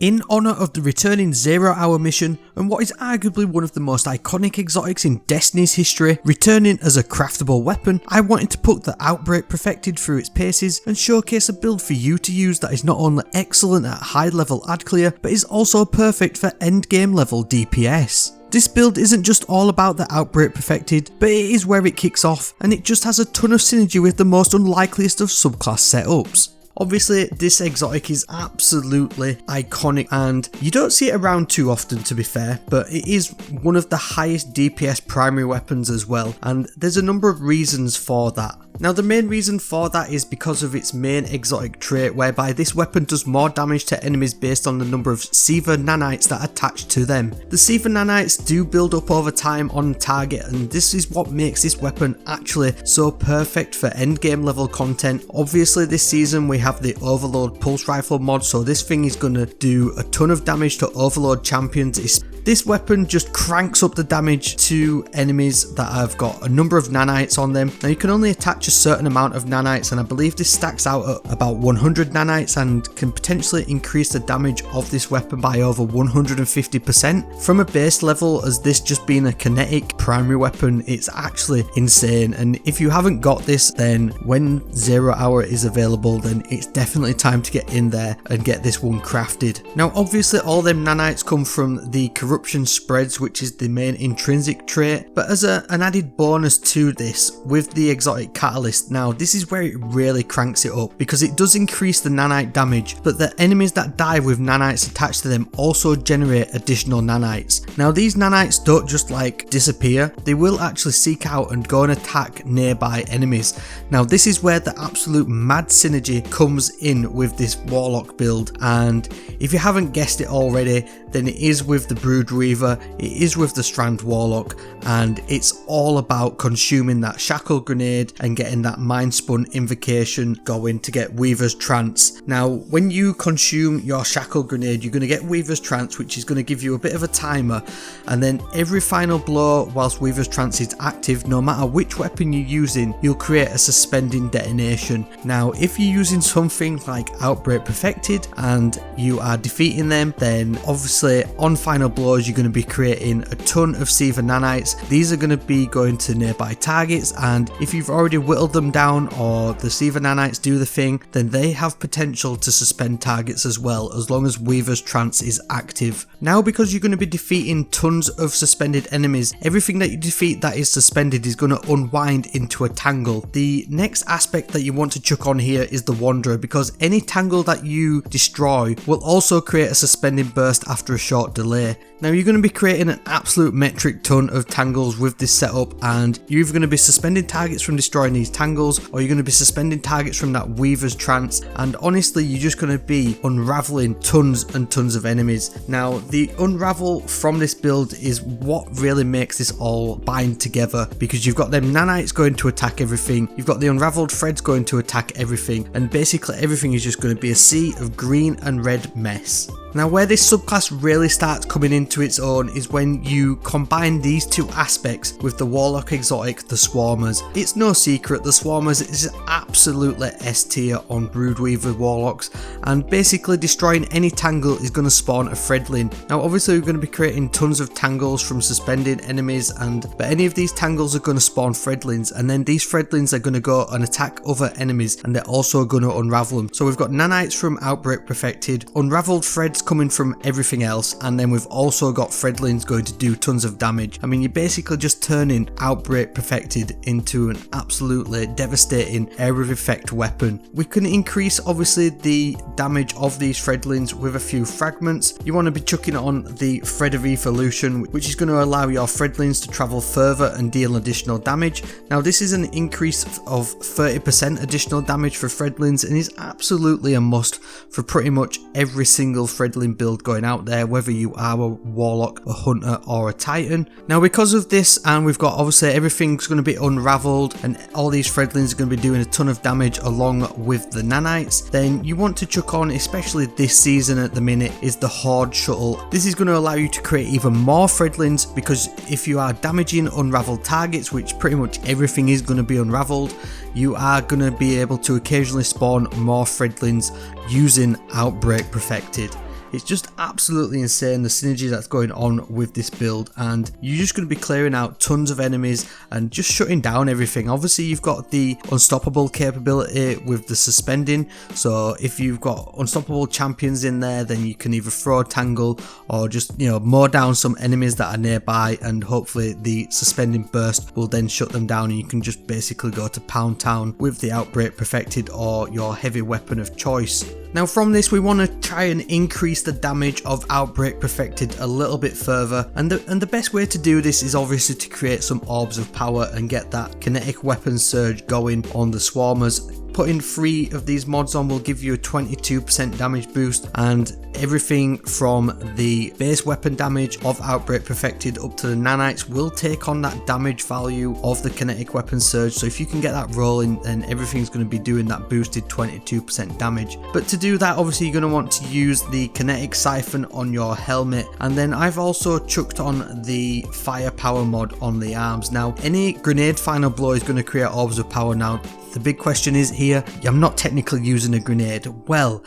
In honour of the returning 0 Hour mission and what is arguably one of the most iconic exotics in Destiny's history, returning as a craftable weapon, I wanted to put the Outbreak Perfected through its paces and showcase a build for you to use that is not only excellent at high level ad clear, but is also perfect for endgame level DPS. This build isn't just all about the Outbreak Perfected, but it is where it kicks off, and it just has a ton of synergy with the most unlikeliest of subclass setups. Obviously, this exotic is absolutely iconic and you don't see it around too often, to be fair, but it is one of the highest DPS primary weapons as well, and there's a number of reasons for that. Now, the main reason for that is because of its main exotic trait, whereby this weapon does more damage to enemies based on the number of Siva nanites that attach to them. The Siva nanites do build up over time on target, and this is what makes this weapon actually so perfect for endgame level content. Obviously, this season we have the Overload Pulse Rifle mod, so this thing is going to do a ton of damage to Overload champions. This weapon just cranks up the damage to enemies that have got a number of nanites on them. Now, you can only attach a certain amount of nanites, and I believe this stacks out at about 100 nanites and can potentially increase the damage of this weapon by over 150%. From a base level, as this just being a kinetic primary weapon, it's actually insane, and if you haven't got this, then when 0 Hour is available, then it's definitely time to get in there and get this one crafted. Now, obviously all them nanites come from the Corruption Spreads, which is the main intrinsic trait, but as an added bonus to this, with the exotic Catalyst, now this is where it really cranks it up, because it does increase the nanite damage, but the enemies that die with nanites attached to them also generate additional nanites. Now, these nanites don't just like disappear, they will actually seek out and go and attack nearby enemies. Now, this is where the absolute mad synergy comes in with this Warlock build, and if you haven't guessed it already, then it is with the Brood Weaver, it is with the Strand Warlock, and it's all about consuming that Shackle Grenade and getting that Mind Spun Invocation going to get Weaver's Trance. Now, when you consume your Shackle Grenade, you're going to get Weaver's Trance, which is going to give you a bit of a timer, and then every final blow whilst Weaver's Trance is active, no matter which weapon you're using, you'll create a suspending detonation. Now, if you're using something like Outbreak Perfected and you are defeating them, then obviously on final blows you're going to be creating a ton of Siva nanites. These are going to be going to nearby targets, and if you've already whittled them down or the Siva nanites do the thing, then they have potential to suspend targets as well, as long as Weaver's Trance is active. Now, because you're going to be defeating tons of suspended enemies, everything that you defeat that is suspended is going to unwind into a tangle. The next aspect that you want to chuck on here is the Wanderer, because any tangle that you destroy will also create a suspending burst after a short delay. Now, you're going to be creating an absolute metric ton of tangles with this setup, and you're either going to be suspending targets from destroying these tangles, or you're going to be suspending targets from that Weaver's Trance, and honestly you're just going to be unraveling tons and tons of enemies. Now, the unravel from this build is what really makes this all bind together, because you've got them nanites going to attack everything, you've got the unraveled threads going to attack everything, and basically everything is just going to be a sea of green and red mess. Now, where this subclass really starts coming into its own is when you combine these two aspects with the Warlock exotic, the Swarmers. It's no secret, the Swarmers is absolutely S tier on Broodweaver Warlocks, and basically destroying any tangle is going to spawn a Threadling. Now, obviously we're going to be creating tons of tangles from suspended enemies, but any of these tangles are going to spawn Threadlings, and then these Threadlings are going to go and attack other enemies, and they're also going to unravel them. So we've got nanites from Outbreak Perfected, unraveled threads coming from everything else, and then we've also got Threadlings going to do tons of damage. I mean, you're basically just turning Outbreak Perfected into an absolutely devastating area of effect weapon. We can increase obviously the damage of these Threadlings with a few fragments. You want to be chucking on the Thread of Evolution, which is going to allow your Threadlings to travel further and deal additional damage. Now, this is an increase of 30% additional damage for Threadlings, and is absolutely a must for pretty much every single Threadling build going out there, whether you are a Warlock, a Hunter or a Titan. Now, because of this, and we've got obviously everything's going to be unraveled and all these Threadlings are going to be doing a ton of damage along with the nanites, then you want to chuck on, especially this season at the minute, is the Horde Shuttle. This is going to allow you to create even more Threadlings, because if you are damaging unraveled targets, which pretty much everything is going to be unraveled, you are going to be able to occasionally spawn more Threadlings using Outbreak Perfected. It's just absolutely insane the synergy that's going on with this build, and you're just going to be clearing out tons of enemies and just shutting down everything. Obviously you've got the unstoppable capability with the suspending, so if you've got unstoppable champions in there, then you can either throw a tangle or just, you know, mow down some enemies that are nearby, and hopefully the suspending burst will then shut them down and you can just basically go to Pound Town with the Outbreak Perfected or your heavy weapon of choice. Now from this we want to try and increase the damage of Outbreak Perfected a little bit further, and the best way to do this is obviously to create some orbs of power and get that kinetic weapon surge going on the swarmers. Putting 3 of these mods on will give you a 22% damage boost, and everything from the base weapon damage of Outbreak Perfected up to the nanites will take on that damage value of the kinetic weapon surge. So if you can get that rolling, then everything's going to be doing that boosted 22% damage. But to do that, obviously you're going to want to use the kinetic siphon on your helmet, and then I've also chucked on the firepower mod on the arms. Now any grenade final blow is going to create orbs of power. Now the big question is here, I'm not technically using a grenade. Well,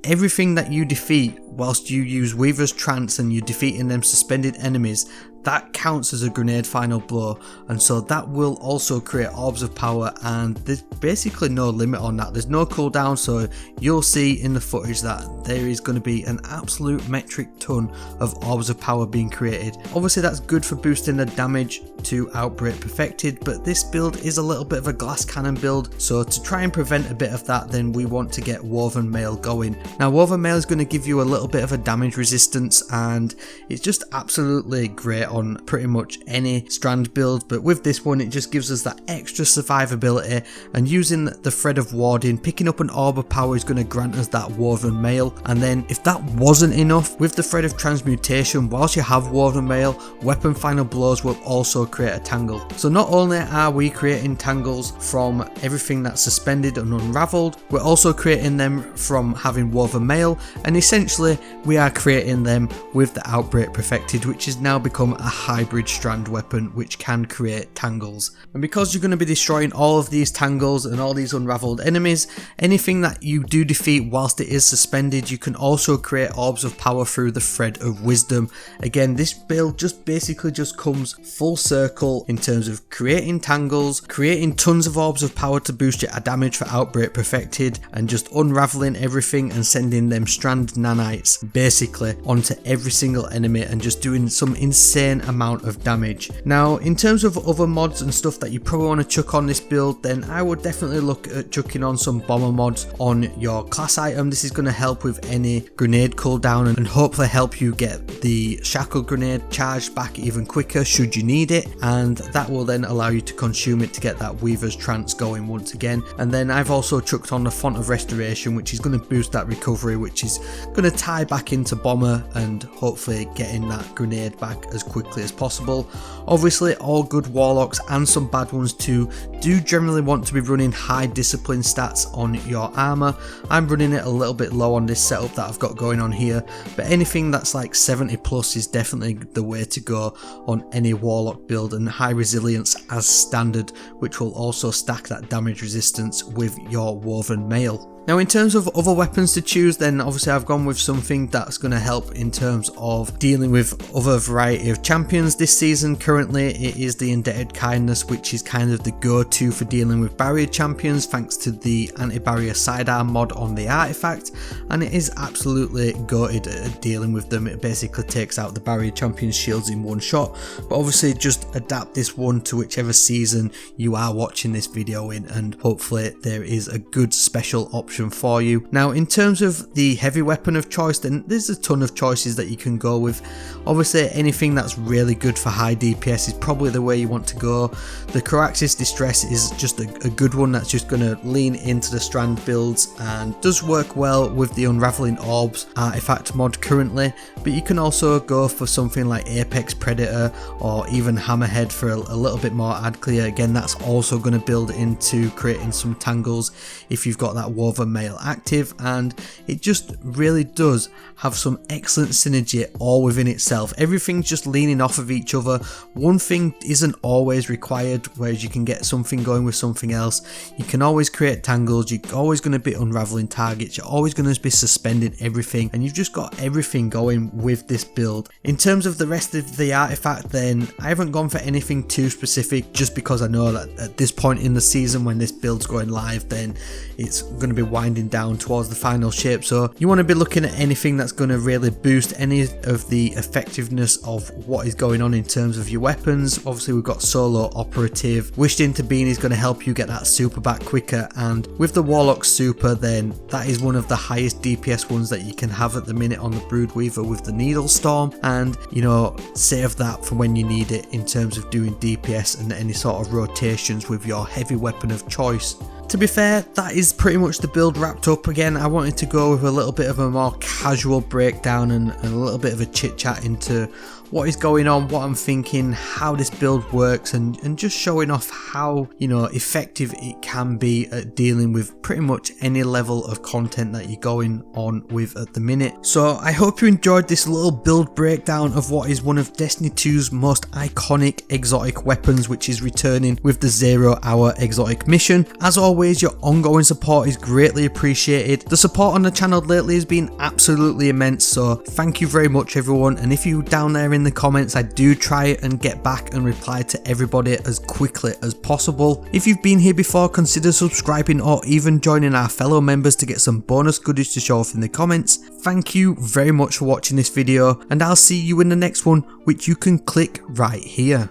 everything that you defeat whilst you use Weaver's Trance and you're defeating them suspended enemies, that counts as a grenade final blow, and so that will also create orbs of power, and there's basically no limit on that. There's no cooldown, so you'll see in the footage that there is going to be an absolute metric ton of orbs of power being created. Obviously that's good for boosting the damage to Outbreak Perfected, but this build is a little bit of a glass cannon build, so to try and prevent a bit of that, then we want to get Woven Mail going. Now Woven Mail is going to give you a little bit of a damage resistance, and it's just absolutely great on pretty much any strand build, but with this one it just gives us that extra survivability, and using the Thread of Warding, picking up an orb of power is going to grant us that Woven Mail. And then if that wasn't enough, with the Thread of Transmutation, whilst you have Woven Mail, weapon final blows will also create a tangle. So not only are we creating tangles from everything that's suspended and unraveled, we're also creating them from having Woven Mail, and essentially we are creating them with the Outbreak Perfected, which has now become a hybrid strand weapon which can create tangles. And because you're going to be destroying all of these tangles and all these unraveled enemies, anything that you do defeat whilst it is suspended, you can also create orbs of power through the Thread of Wisdom. Again, this build basically comes full circle in terms of creating tangles, creating tons of orbs of power to boost your damage for Outbreak Perfected, and just unraveling everything and sending them strand nanites basically onto every single enemy and just doing some insane amount of damage. Now in terms of other mods and stuff that you probably want to chuck on this build, then I would definitely look at chucking on some bomber mods on your class item. This is going to help with any grenade cooldown and hopefully help you get the shackle grenade charged back even quicker should you need it, and that will then allow you to consume it to get that Weaver's Trance going once again. And then I've also chucked on the Font of Restoration, which is going to boost that recovery, which is going to tie back into bomber and hopefully getting that grenade back as quickly as possible. Obviously all good warlocks and some bad ones too do generally want to be running high discipline stats on your armor. I'm running it a little bit low on this setup that I've got going on here, but anything that's like 70 plus is definitely the way to go on any warlock build, and high resilience as standard, which will also stack that damage resistance with your Woven Mail. Now in terms of other weapons to choose, then obviously I've gone with something that's going to help in terms of dealing with other variety of champions this season. Currently it is the Indebted Kindness, which is kind of the go-to for dealing with barrier champions thanks to the anti-barrier sidearm mod on the artifact, and it is absolutely goated at dealing with them. It basically takes out the barrier champions shields in one shot, but obviously just adapt this one to whichever season you are watching this video in, and hopefully there is a good special option for you. Now in terms of the heavy weapon of choice, then there's a ton of choices that you can go with. Obviously anything that's really good for high DPS is probably the way you want to go. The Coraxis Distress is just a good one that's just going to lean into the strand builds and does work well with the Unraveling Orbs artifact mod currently, but you can also go for something like Apex Predator or even Hammerhead for a little bit more ad clear. Again, that's also going to build into creating some tangles if you've got that Woven another male active, and it just really does have some excellent synergy all within itself. Everything's just leaning off of each other. One thing isn't always required, whereas you can get something going with something else. You can always create tangles, you're always going to be unraveling targets, you're always going to be suspending everything, and you've just got everything going with this build. In terms of the rest of the artifact, then I haven't gone for anything too specific, just because I know that at this point in the season when this build's going live, then it's going to be winding down towards the final shape, so you want to be looking at anything that's going to really boost any of the effectiveness of what is going on in terms of your weapons. Obviously we've got Solo Operative, Wished Into Being is going to help you get that super back quicker, and with the Warlock super, then that is one of the highest DPS ones that you can have at the minute on the Broodweaver with the Needle Storm, and you know, save that for when you need it in terms of doing DPS and any sort of rotations with your heavy weapon of choice. To be fair, that is pretty much the build wrapped up. Again, I wanted to go with a little bit of a more casual breakdown and a little bit of a chit chat into what is going on, what I'm thinking, how this build works, and just showing off how, you know, effective it can be at dealing with pretty much any level of content that you're going on with at the minute. So I hope you enjoyed this little build breakdown of what is one of Destiny 2's most iconic exotic weapons, which is returning with the 0 hour exotic mission. As always, your ongoing support is greatly appreciated. The support on the channel lately has been absolutely immense, so thank you very much everyone, and if you down there in the comments, I do try and get back and reply to everybody as quickly as possible. If you've been here before, consider subscribing or even joining our fellow members to get some bonus goodies to show off in the comments. Thank you very much for watching this video, and I'll see you in the next one, which you can click right here.